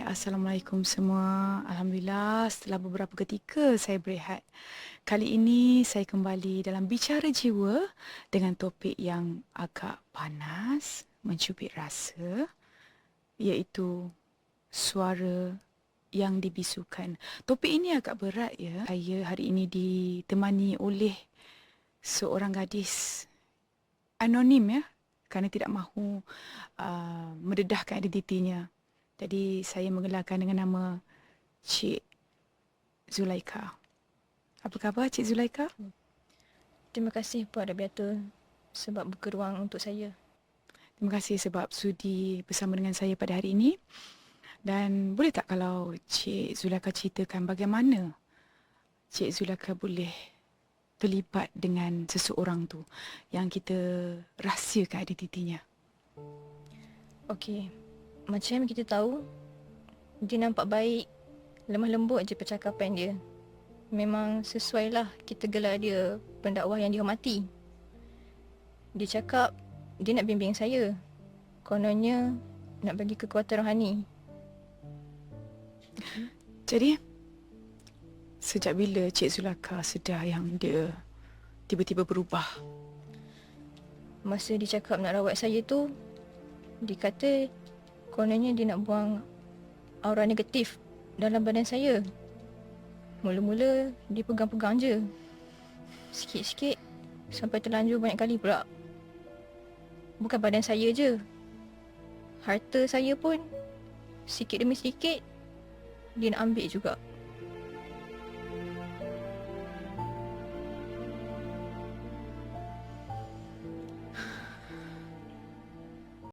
Hai, Assalamualaikum semua. Alhamdulillah, setelah beberapa ketika saya berehat. Kali ini saya kembali dalam Bicara Jiwa dengan topik yang agak panas, mencubit rasa, iaitu suara yang dibisukan. Topik ini agak berat ya. Saya hari ini ditemani oleh seorang gadis anonim ya, kerana tidak mahu mendedahkan identitinya. Jadi saya mengelarkan dengan nama Cik Zulaika. Apa khabar Cik Zulaika? Terima kasih Puan Rabiatul sebab buka ruang untuk saya. Terima kasih sebab sudi bersama dengan saya pada hari ini. Dan boleh tak kalau Cik Zulaika ceritakan bagaimana Cik Zulaika boleh terlibat dengan seseorang tu yang kita rahsiakan identitinya? Okey, macam kita tahu, dia nampak baik, lemah lembut je percakapan dia. Memang sesuai lah kita gelar dia pendakwah yang dihormati. Dia cakap dia nak bimbing saya. Kononnya nak bagi kekuatan rohani. Jadi, sejak bila Cik Zulaika sedar yang dia tiba-tiba berubah? Masa dia cakap nak rawat saya tu, dia kata kononnya dia nak buang aura negatif dalam badan saya. Mula-mula dia pegang-pegang je, sikit-sikit sampai terlanjur banyak kali pula. Bukan badan saya je, harta saya pun sikit demi sikit dia nak ambil juga.